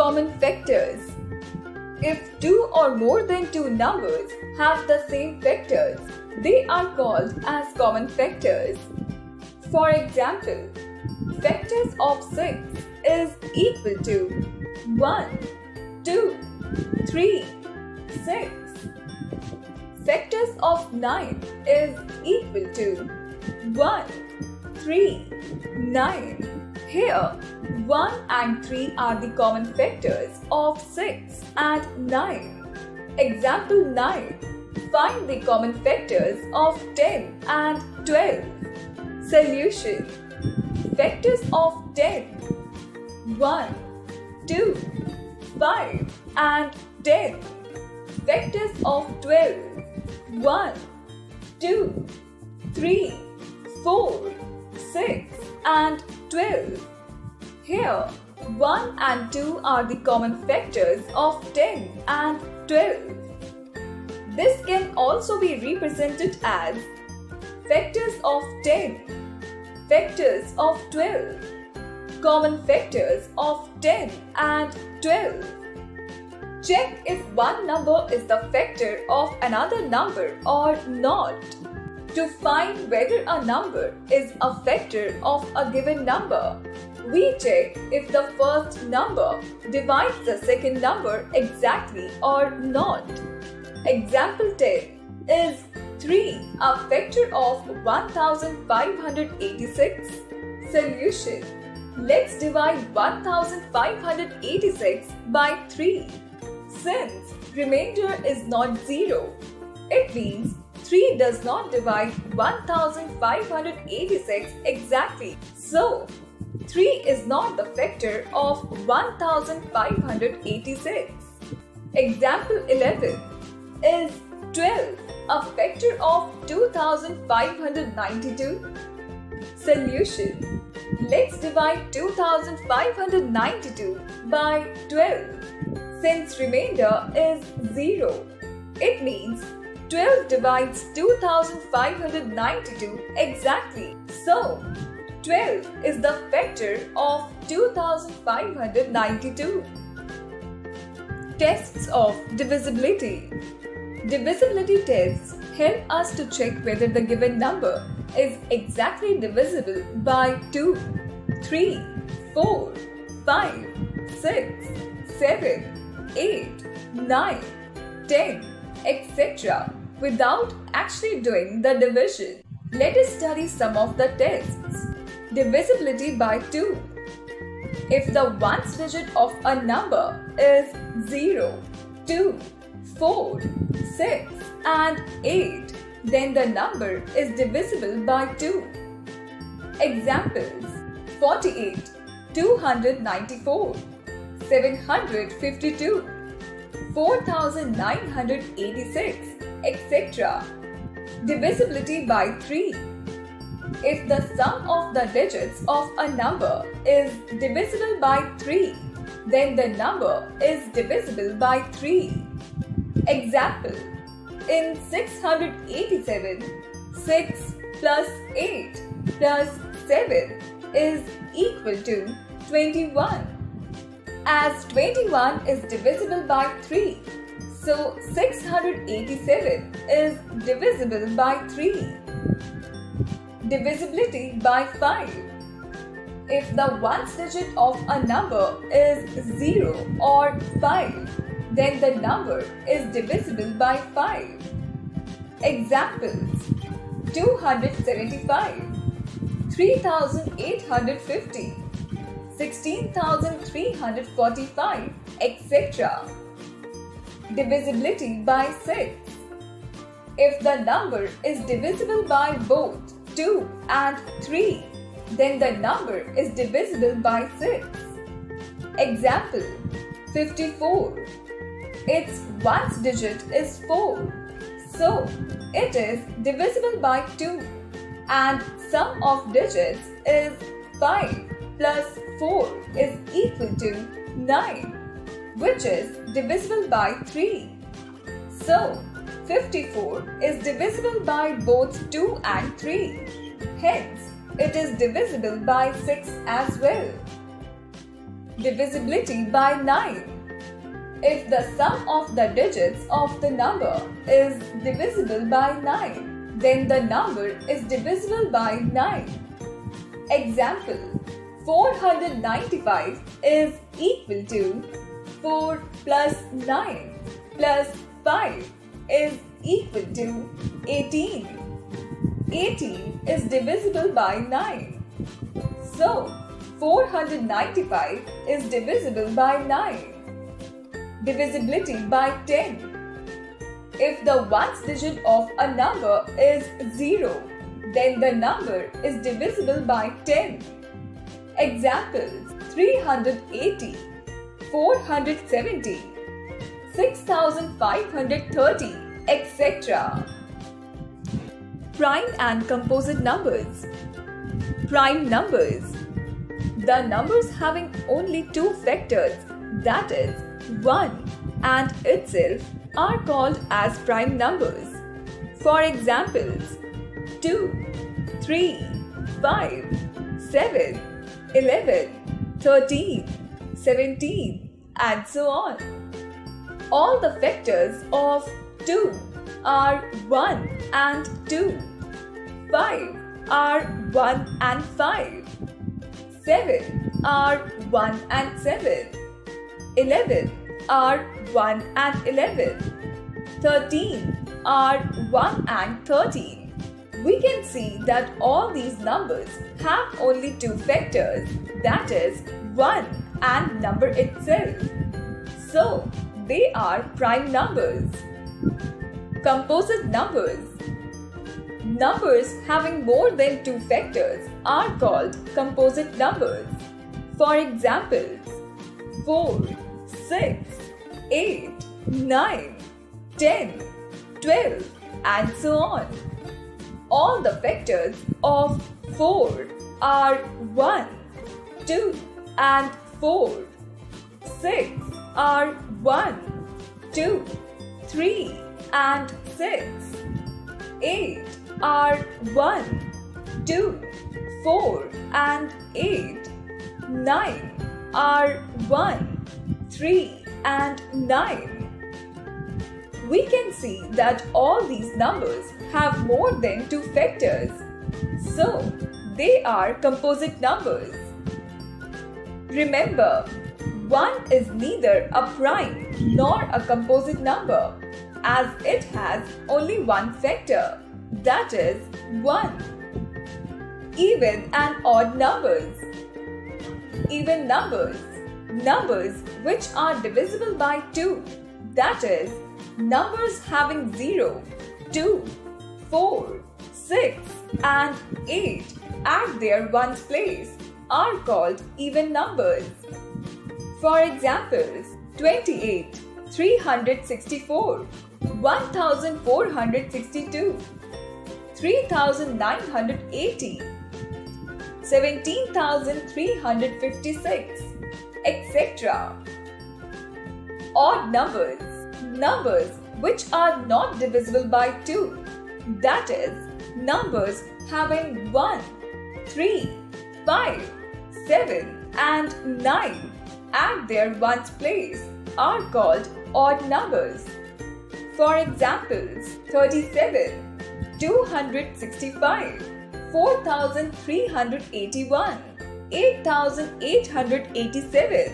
Common factors. If two or more than two numbers have the same factors, they are called as common factors. For example, factors of 6 is equal to 1, 2, 3, 6. Factors of 9 is equal to 1, 3, 9. Here, 1 and 3 are the common factors of 6 and 9. Example 9. Find the common factors of 10 and 12. Solution. Factors of 10. 1, 2, 5 and 10. Factors of 12. 1, 2, 3, 4, 6 and 12. Here, 1 and 2 are the common factors of 10 and 12. This can also be represented as factors of 10, factors of 12, common factors of 10 and 12. Check if one number is the factor of another number or not. To find whether a number is a factor of a given number, we check if the first number divides the second number exactly or not. Example 10. Is 3 a factor of 1586? Solution. Let's divide 1586 by 3. Since remainder is not 0, it means 3 does not divide 1586 exactly. So, 3 is not the factor of 1586. Example 11. Is 12 a factor of 2592? Solution. Let's divide 2592 by 12. Since remainder is 0, it means 12 divides 2592 exactly. So, 12 is the factor of 2592. Tests of divisibility. Divisibility tests help us to check whether the given number is exactly divisible by 2, 3, 4, 5, 6, 7, 8, 9, 10, etc. without actually doing the division. Let us study some of the tests. Divisibility by 2. If the ones digit of a number is 0, 2, 4, 6 and 8, then the number is divisible by 2. Examples: 48, 294, 752, 4986, etc. Divisibility by 3. If the sum of the digits of a number is divisible by 3, then the number is divisible by 3. Example: in 687, 6 plus 8 plus 7 is equal to 21. As 21 is divisible by 3, so 687 is divisible by 3. Divisibility by 5. If the ones digit of a number is 0 or 5, then the number is divisible by 5. Examples: 275, 3850, 16345, etc. Divisibility by 6. If the number is divisible by both 2 and 3, then the number is divisible by 6. Example: 54. Its ones digit is 4, so it is divisible by 2, and sum of digits is 5 plus 4 is equal to 9, which is divisible by 3. So, 54 is divisible by both 2 and 3. Hence, it is divisible by 6 as well. Divisibility by 9. If the sum of the digits of the number is divisible by 9, then the number is divisible by 9. Example: 495 is equal to 4 plus 9 plus 5 is equal to 18. 18 is divisible by 9. So, 495 is divisible by 9. Divisibility by 10. If the ones digit of a number is 0, then the number is divisible by 10. Examples: 380, 470, 6530, etc. Prime and composite numbers. Prime numbers. The numbers having only two factors, that is 1 and itself, are called as prime numbers. For examples: 2, 3, 5, 7, 11, 13, 17, and so on. All the factors of 2 are 1 and 2. 5 are 1 and 5. 7 are 1 and 7. 11 are 1 and 11. 13 are 1 and 13. We can see that all these numbers have only two factors, that is 1 and number itself. So, they are prime numbers. Composite numbers. Numbers having more than two factors are called composite numbers. For examples: 4, 6, 8, 9, 10, 12, and so on. All the factors of 4 are 1, 2, and 4. 6 are 1, 2, 3, and 6. 8 are 1, 2, 4, and 8. 9 are 1, 3, and 9. We can see that all these numbers have more than two factors. So, they are composite numbers. Remember, 1 is neither a prime nor a composite number, as it has only one factor, that is 1. Even and odd numbers. Even numbers. Numbers which are divisible by 2, that is, numbers having 0, 2, 4, 6, and 8 at their ones place are called even numbers. For examples: 28, 364, 1462, 3980, 17,356, etc. Odd numbers. Numbers which are not divisible by 2, that is, numbers having 1, 3, 5, 7, and 9 at their ones place are called odd numbers. For examples: 37, 265, 4,381, 8,887,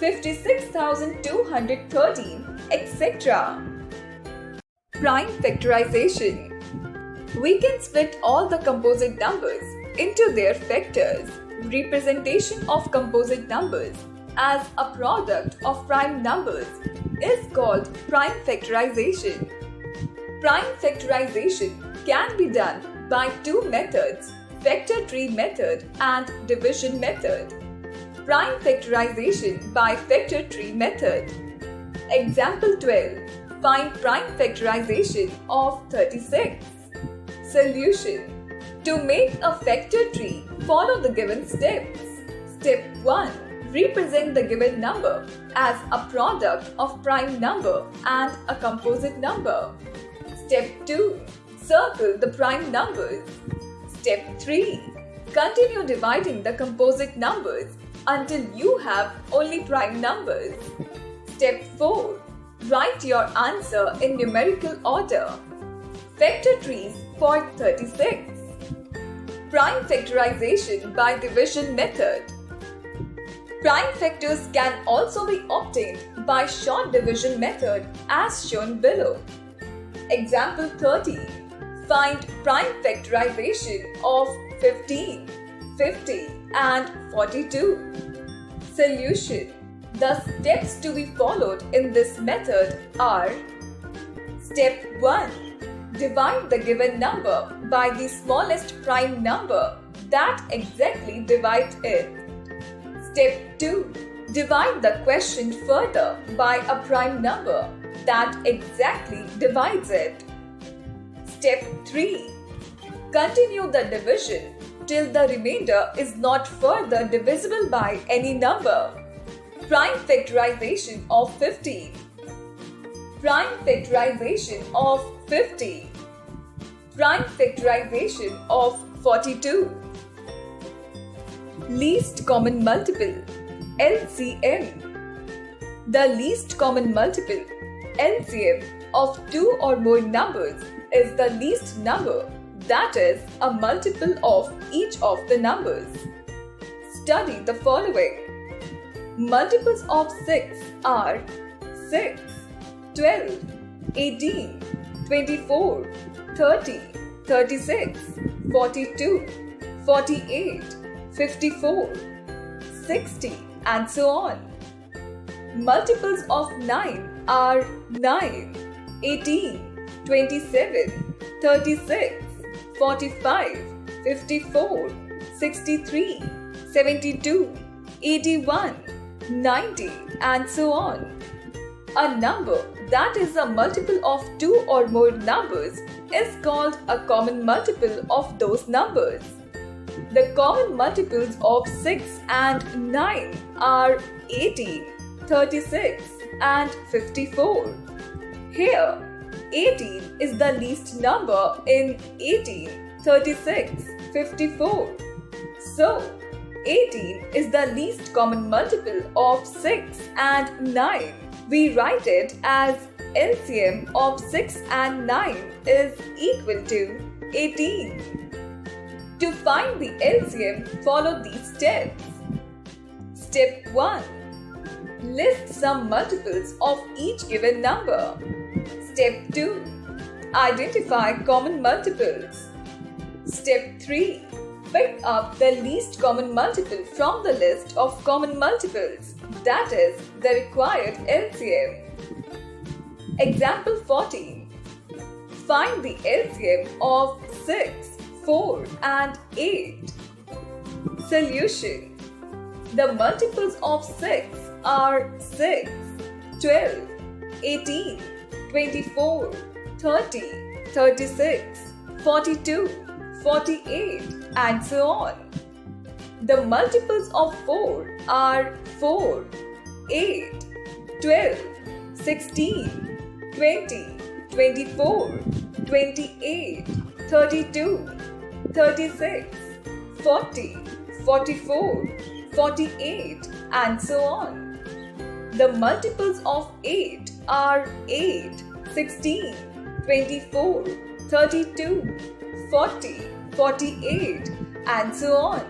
56,213, etc. Prime factorization. We can split all the composite numbers into their factors. Representation of composite numbers as a product of prime numbers is called prime factorization. Prime factorization can be done by two methods, factor tree method and division method. Prime factorization by factor tree method. Example 12. Find prime factorization of 36. Solution. To make a factor tree, follow the given steps. Step 1. Represent the given number as a product of prime number and a composite number. Step 2. Circle the prime numbers. Step 3. Continue dividing the composite numbers until you have only prime numbers. Step 4. Write your answer in numerical order. Vector trees for 36. Prime factorization by division method. Prime factors can also be obtained by short division method as shown below. Example 30. Find prime factorization of 15, 50 and 42. Solution. The steps to be followed in this method are: Step 1. Divide the given number by the smallest prime number that exactly divides it. Step 2. Divide the question further by a prime number that exactly divides it. Step 3. Continue the division till the remainder is not further divisible by any number. Prime factorization of 15. Prime factorization of 50. Prime factorization of 42. Least common multiple, LCM. The least common multiple, LCM, of two or more numbers is the least number, that is, a multiple of each of the numbers. Study the following. Multiples of 6 are 6, 12, 18, 24, 30, 36, 42, 48, 54, 60 and so on. Multiples of 9 are 9, 18, 27, 36, 45, 54, 63, 72, 81, 90 and so on. A number that is a multiple of two or more numbers is called a common multiple of those numbers. The common multiples of 6 and 9 are 18, 36 and 54. Here, 18 is the least number in 18, 36, 54. So, 18 is the least common multiple of 6 and 9. We write it as LCM of 6 and 9 is equal to 18. To find the LCM, follow these steps. Step 1. List some multiples of each given number. Step 2. Identify common multiples. Step 3. Pick up the least common multiple from the list of common multiples, that is, the required LCM. Example 14. Find the LCM of 6, 4 and 8. Solution. The multiples of 6 are 6, 12, 18, 24, 30, 36, 42, 48 and so on. The multiples of 4 are 4, 8, 12, 16, 20, 24, 28, 32, 36, 40, 44, 48 and so on. The multiples of 8 are 8, 16, 24, 32, 40, 48 and so on.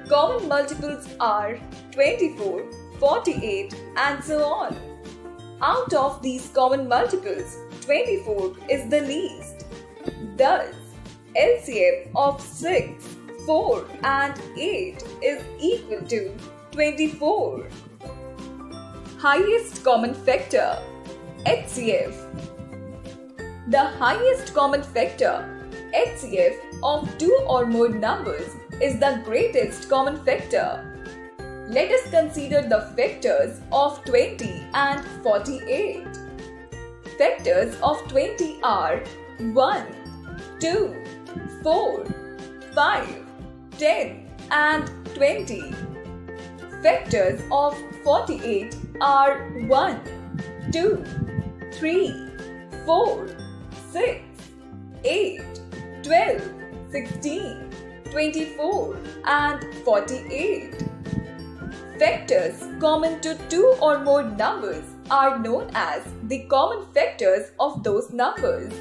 Common multiples are 24, 48 and so on. Out of these common multiples, 24 is the least. Thus, LCM of 6, 4 and 8 is equal to 24. Highest common factor, HCF. The highest common factor, HCF, of two or more numbers is the greatest common factor. Let us consider the factors of 20 and 48. Factors of 20 are 1, 2, 4, 5, 10 and 20. Factors of 48 are 1, 2, 3, 4, 6, 8, 12, 16, 24 and 48. Factors common to two or more numbers are known as the common factors of those numbers.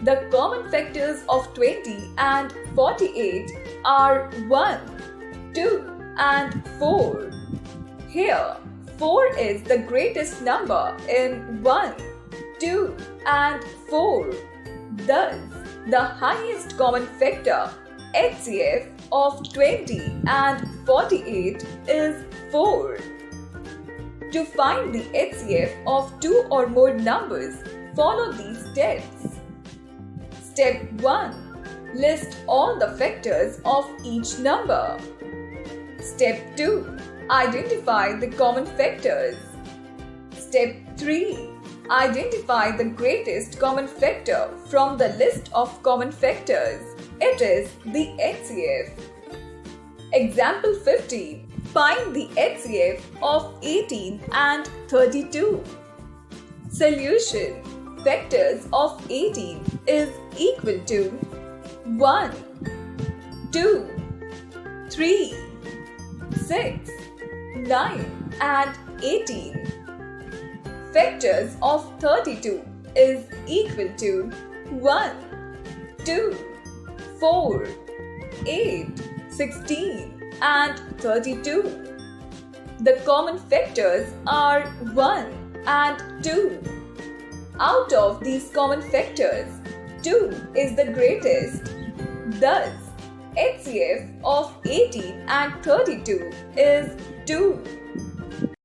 The common factors of 20 and 48 are 1, 2, and 4. Here, 4 is the greatest number in 1, 2, and 4. Thus, the highest common factor HCF of 20 and 48 is 4. To find the HCF of two or more numbers, follow these steps. Step 1. List all the factors of each number. Step 2. Identify the common factors. Step 3. Identify the greatest common factor from the list of common factors. It is the HCF. Example 15. Find the HCF of 18 and 32. Solution. Factors of 18 is equal to 1, 2, 3, 6, 9 and 18. Factors of 32 is equal to 1, 2, 4, 8, 16 and 32. The common factors are 1 and 2. Out of these common factors, 2 is the greatest. Thus, HCF of 18 and 32 is 2.